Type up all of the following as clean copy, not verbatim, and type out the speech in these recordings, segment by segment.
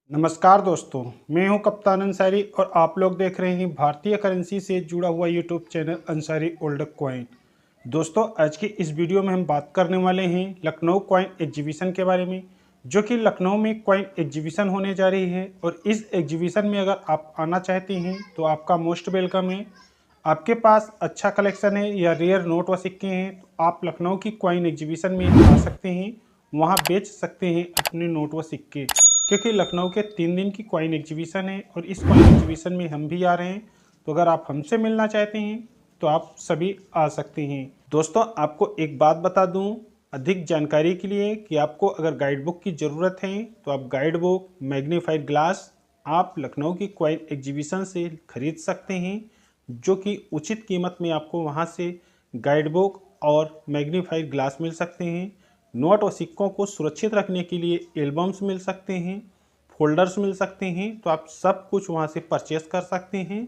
नमस्कार दोस्तों, मैं हूं कप्तान अंसारी और आप लोग देख रहे हैं भारतीय करेंसी से जुड़ा हुआ YouTube channel Ansari old coin. दोस्तों, आज की इस वीडियो में हम बात करने वाले हैं लखनऊ कॉइन एग्जीबिशन के बारे में, जो कि लखनऊ में कॉइन एग्जीबिशन होने जा रही है। और इस एग्जीबिशन में अगर आप आना चाहते हैं तो आपका मोस्ट वेलकम है। आपके पास अच्छा कलेक्शन है या रेयर नोट व सिक्के हैं तो आप लखनऊ की कॉइन एग्जीबिशन में आ सकते हैं, वहाँ बेच सकते हैं अपने नोट व सिक्के। क्योंकि लखनऊ के 3 दिन की कॉइन एग्जीबिशन है और इस कॉइन एग्जीबिशन में हम भी आ रहे हैं। तो अगर आप हमसे मिलना चाहते हैं तो आप सभी आ सकते हैं। दोस्तों, आपको एक बात बता दूं अधिक जानकारी के लिए कि आपको अगर गाइड बुक की ज़रूरत है तो आप गाइड बुक, मैग्नीफाइड ग्लास आप लखनऊ की कॉइन एग्जीबिशन से खरीद सकते हैं, जो कि उचित कीमत में आपको वहां से गाइड बुक और मैग्नीफाइड ग्लास मिल सकते हैं। नोट और सिक्कों को सुरक्षित रखने के लिए एल्बम्स मिल सकते हैं, फोल्डर्स मिल सकते हैं। तो आप सब कुछ वहां से परचेस कर सकते हैं।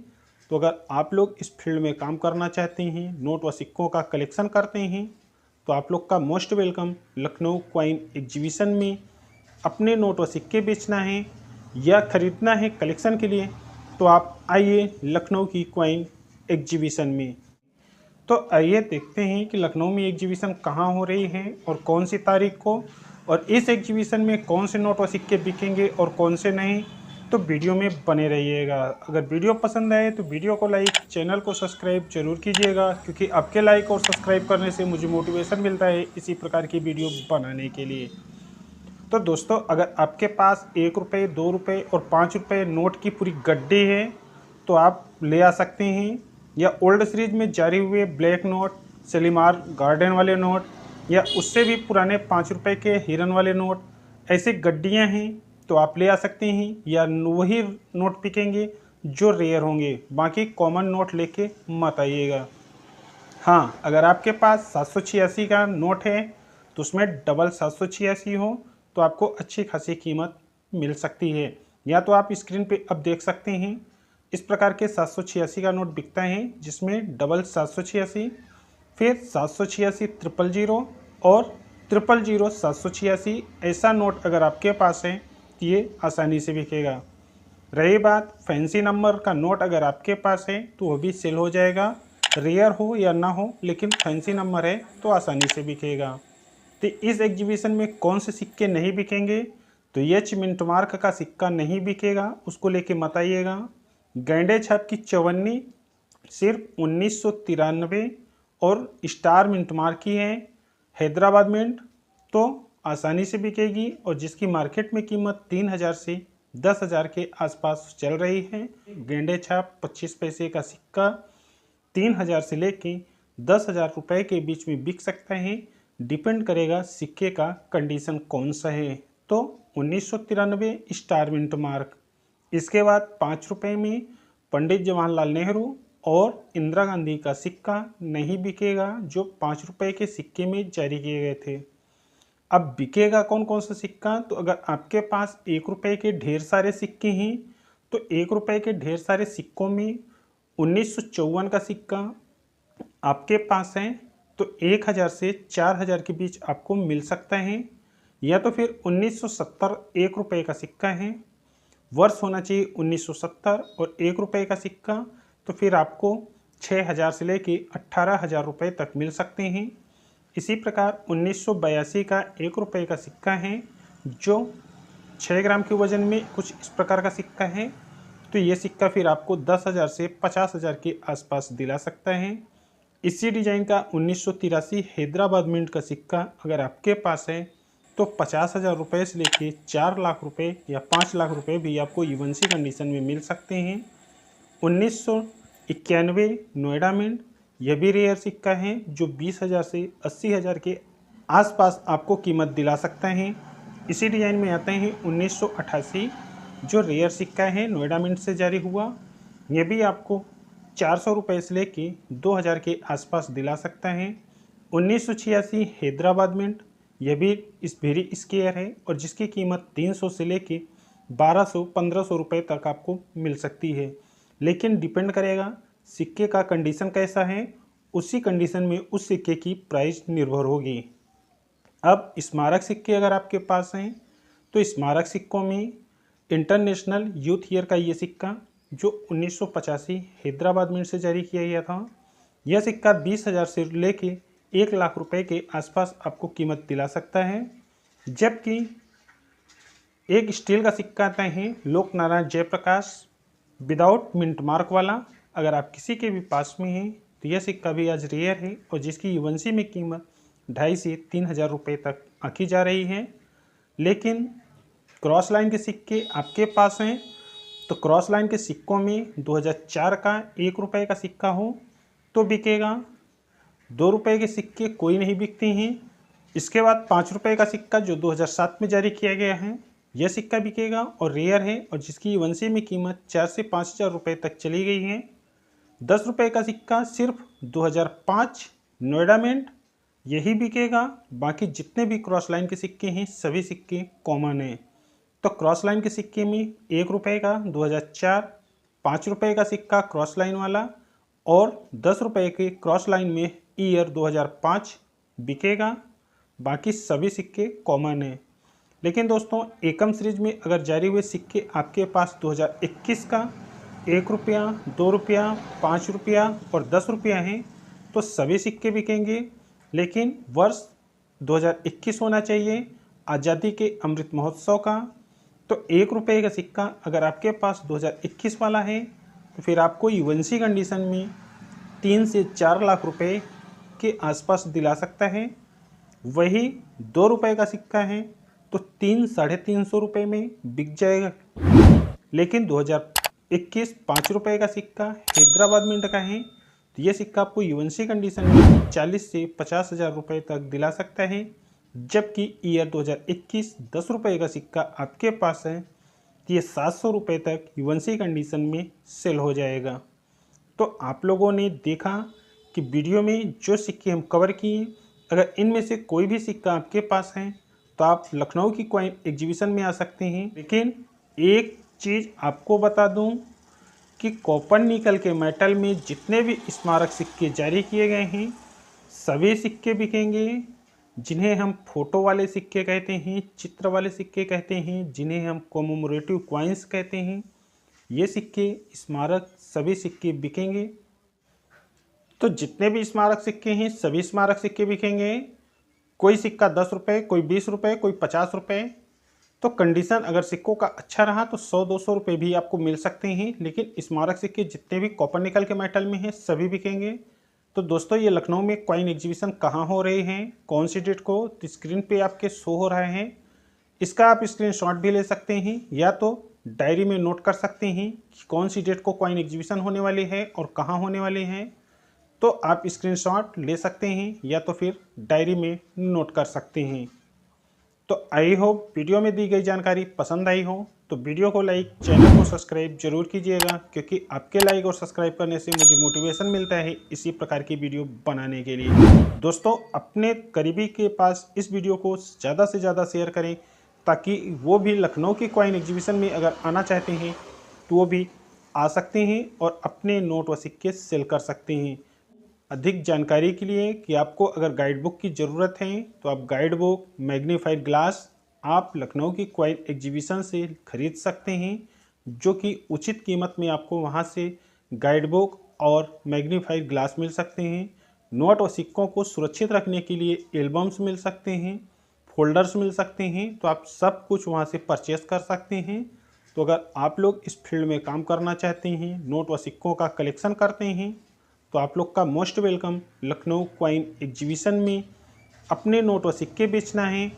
तो अगर आप लोग इस फील्ड में काम करना चाहते हैं, नोट व सिक्कों का कलेक्शन करते हैं, तो आप लोग का most welcome. Lucknow coin exhibition में अपने नोट व सिक्के बेचना है या खरीदना है कलेक्शन के लिए तो आप आइए लखनऊ की कॉइन एग्जीबिशन में। तो आइए देखते हैं कि लखनऊ में एग्जीबिशन कहाँ हो रही है और कौन सी तारीख को, और इस एग्जीबिशन में कौन से नोट व सिक्के बिकेंगे और कौन से नहीं। तो वीडियो में बने रहिएगा। अगर वीडियो पसंद आए तो वीडियो को लाइक, चैनल को सब्सक्राइब जरूर कीजिएगा, क्योंकि आपके लाइक और सब्सक्राइब करने से मुझे मोटिवेशन मिलता है इसी प्रकार की वीडियो बनाने के लिए। तो दोस्तों, अगर आपके पास 1 रुपये, 2 रुपये और 5 रुपये नोट की पूरी गड्डी है तो आप ले आ सकते हैं। या ओल्ड सीरीज में जारी हुए ब्लैक नोट, सलीमार गार्डन वाले नोट, या उससे भी पुराने 5 रुपये के हिरन वाले नोट, ऐसे गड्डियां हैं तो आप ले आ सकते हैं। या वही नोट बिकेंगे जो रेयर होंगे, बाकी कॉमन नोट लेके मत आइएगा। हाँ, अगर आपके पास 786 का नोट है तो उसमें डबल 786 हो तो आपको अच्छी खासी कीमत मिल सकती है। या तो आप स्क्रीन पे अब देख सकते हैं, इस प्रकार के 786 का नोट बिकता है, जिसमें डबल 786, फिर 786 000 और 000 786 ऐसा नोट अगर आपके पास है तो ये आसानी से बिकेगा। रही बात फैंसी नंबर का नोट, अगर आपके पास है तो वो भी सेल हो जाएगा, रेयर हो या ना हो, लेकिन फैंसी नंबर है तो आसानी से बिकेगा। तो इस एग्जीबिशन में कौन से सिक्के नहीं बिकेंगे, तो एच मिंट मार्क का सिक्का नहीं बिकेगा, उसको लेके मत आइएगा। गैंडे छाप की चवन्नी सिर्फ 1993 और स्टार मिंट मार्क की है, हैदराबाद मिंट, तो आसानी से बिकेगी। और जिसकी मार्केट में कीमत 3000 से 10,000 के आसपास चल रही है। गेंडे छाप 25 पैसे का सिक्का 3000 से लेके 10,000 रुपये के बीच में बिक सकता है। डिपेंड करेगा सिक्के का कंडीशन कौन सा है। तो 1993 स्टार मिंट मार्क। इसके बाद 5 रुपये में पंडित जवाहरलाल नेहरू और इंदिरा गांधी का सिक्का नहीं बिकेगा, जो 5 रुपये के सिक्के में जारी किए गए थे। अब बिकेगा कौन कौन सा सिक्का, तो अगर आपके पास 1 रुपये के ढेर सारे सिक्के हैं तो 1 रुपये के ढेर सारे सिक्कों में 1954 का सिक्का आपके पास है तो 1000 से 4000 के बीच आपको मिल सकता है। या तो फिर 1970 1 रुपये का सिक्का है, वर्ष होना चाहिए 1970 और 1 रुपये का सिक्का, तो फिर आपको 6000 से लेके 18,000 रुपये तक मिल सकते हैं। इसी प्रकार 1982 का 1 रुपये का सिक्का है, जो 6 ग्राम के वजन में कुछ इस प्रकार का सिक्का है, तो ये सिक्का फिर आपको 10,000 से 50,000 के आसपास दिला सकता है। इसी डिजाइन का 1983 हैदराबाद मिंट का सिक्का अगर आपके पास है तो 50,000 रुपये से लेके 4 लाख रुपये या 5 लाख रुपये भी आपको इवन सी कंडीशन में मिल सकते हैं। 1991 नोएडा मिंट, यह भी रेयर सिक्का है, जो 20,000 से 80,000 के आसपास आपको कीमत दिला सकता है। इसी डिजाइन में आते हैं 1988, जो रेयर सिक्का है, नोएडा मिंट से जारी हुआ, यह भी आपको 400 रुपये से लेके 2000 के आसपास दिला सकता है। 1986 हैदराबाद मिंट, यह भी इस वेरी स्केयर है और जिसकी कीमत 300 से लेके 1200-1500 रुपये तक आपको मिल सकती है। लेकिन डिपेंड करेगा सिक्के का कंडीशन कैसा है, उसी कंडीशन में उस सिक्के की प्राइस निर्भर होगी। अब स्मारक सिक्के अगर आपके पास हैं तो स्मारक सिक्कों में इंटरनेशनल यूथ ईयर का ये सिक्का जो 1985 हैदराबाद मिंट से जारी किया गया था। यह सिक्का 20,000 से लेके 1 लाख रुपए के आसपास आपको कीमत दिला सकता है। जबकि एक स्टील का सिक्का आता है Lok Narayan Jayaprakash without mint mark वाला। अगर आप किसी के भी पास में हैं तो यह सिक्का भी आज रेयर है और जिसकी यूएनसी में कीमत 2,500 से 3,000 रुपये तक आंकी जा रही है। लेकिन क्रॉस लाइन के सिक्के आपके पास हैं तो क्रॉस लाइन के सिक्कों में 2004 का 1 रुपये का सिक्का हो तो बिकेगा। 2 रुपये के सिक्के कोई नहीं बिकते हैं। इसके बाद 5 रुपये का सिक्का जो 2007 में जारी किया गया है यह सिक्का बिकेगा और रेयर है और जिसकी यूएनसी में कीमत 4 से 5,000 रुपये तक चली गई है। 10 रुपये का सिक्का सिर्फ 2005 नोएडा मिंट यही बिकेगा। बाकी जितने भी क्रॉस लाइन के सिक्के हैं सभी सिक्के कॉमन हैं। तो क्रॉस लाइन के सिक्के में 1 रुपये का 2004, 5 रुपये का सिक्का क्रॉस लाइन वाला और 10 रुपये के क्रॉस लाइन में ईयर 2005 बिकेगा। बाकी सभी सिक्के कॉमन हैं। लेकिन दोस्तों एकम सीरीज में अगर जारी हुए सिक्के आपके पास 2021 का 1 रुपया, 2 रुपया, 5 रुपया और 10 रुपया हैं तो सभी सिक्के बिकेंगे। लेकिन वर्ष 2021 होना चाहिए, आज़ादी के अमृत महोत्सव का। तो 1 रुपये का सिक्का अगर आपके पास 2021 वाला है तो फिर आपको यूएनसी कंडीशन में 3 से 4 लाख रुपए के आसपास दिला सकता है। वही 2 रुपये का सिक्का है तो 300-350 रुपये में बिक जाएगा। लेकिन 2021 5 रुपये का सिक्का हैदराबाद मिंट का है तो ये सिक्का आपको यूएनसी कंडीशन में 40 से 50,000 रुपये तक दिला सकता है। जबकि ईयर 2021 10 रुपये का सिक्का आपके पास है तो ये 700 रुपये तक यूएनसी कंडीशन में सेल हो जाएगा। तो आप लोगों ने देखा कि वीडियो में जो सिक्के हम कवर किए, अगर इनमें से कोई भी सिक्का आपके पास है तो आप लखनऊ की कॉइन एग्जीबिशन में आ सकते हैं। लेकिन एक चीज़ आपको बता दूं कि कॉपर निकल के मेटल में जितने भी स्मारक सिक्के जारी किए गए हैं सभी सिक्के बिकेंगे। जिन्हें हम फोटो वाले सिक्के कहते हैं, चित्र वाले सिक्के कहते हैं, जिन्हें हम कॉमेमोरेटिव कॉइन्स कहते हैं, ये सिक्के स्मारक सभी सिक्के बिकेंगे। तो जितने भी स्मारक सिक्के हैं सभी स्मारक सिक्के बिकेंगे। कोई सिक्का 10 रुपये, कोई 20 रुपये, कोई 50 रुपये। तो कंडीशन अगर सिक्कों का अच्छा रहा तो 100-200 रुपये भी आपको मिल सकते हैं। लेकिन स्मारक सिक्के जितने भी कॉपर निकल के मेटल में हैं सभी बिकेंगे। तो दोस्तों ये लखनऊ में कॉइन एग्जीबिशन कहाँ हो रहे हैं, कौन सी डेट को, तो स्क्रीन पे आपके शो हो रहे हैं। इसका आप स्क्रीनशॉट भी ले सकते हैं या तो डायरी में नोट कर सकते हैं कि कौन सी डेट को कॉइन एग्जीबिशन होने वाली है और कहाँ होने वाले हैं। तो आप स्क्रीनशॉट ले सकते हैं या तो फिर डायरी में नोट कर सकते हैं। तो आई होप वीडियो में दी गई जानकारी पसंद आई हो तो वीडियो को लाइक, चैनल को सब्सक्राइब जरूर कीजिएगा, क्योंकि आपके लाइक और सब्सक्राइब करने से मुझे मोटिवेशन मिलता है इसी प्रकार की वीडियो बनाने के लिए। दोस्तों अपने करीबी के पास इस वीडियो को ज़्यादा से ज़्यादा शेयर करें ताकि वो भी लखनऊ की कॉइन एग्जीबिशन में अगर आना चाहते हैं तो वो भी आ सकते हैं और अपने नोट व सिक्के सेल कर सकते हैं। अधिक जानकारी के लिए कि आपको अगर गाइड बुक की ज़रूरत है तो आप गाइड बुक, मैग्नीफाइड ग्लास आप लखनऊ की कॉइन एग्जीबिशन से खरीद सकते हैं, जो कि उचित कीमत में आपको वहां से गाइड बुक और मैग्नीफाइड ग्लास मिल सकते हैं। नोट और सिक्कों को सुरक्षित रखने के लिए एल्बम्स मिल सकते हैं, फोल्डर्स मिल सकते हैं। तो आप सब कुछ वहां से परचेस कर सकते हैं। तो अगर आप लोग इस फील्ड में काम करना चाहते हैं, नोट व सिक्कों का कलेक्शन करते हैं, तो आप लोग का most welcome Lucknow coin exhibition में। अपने नोट व सिक्के बेचना है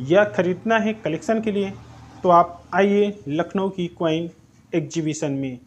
या ख़रीदना है कलेक्शन के लिए तो आप आइए लखनऊ की कॉइन एग्जीबिशन में।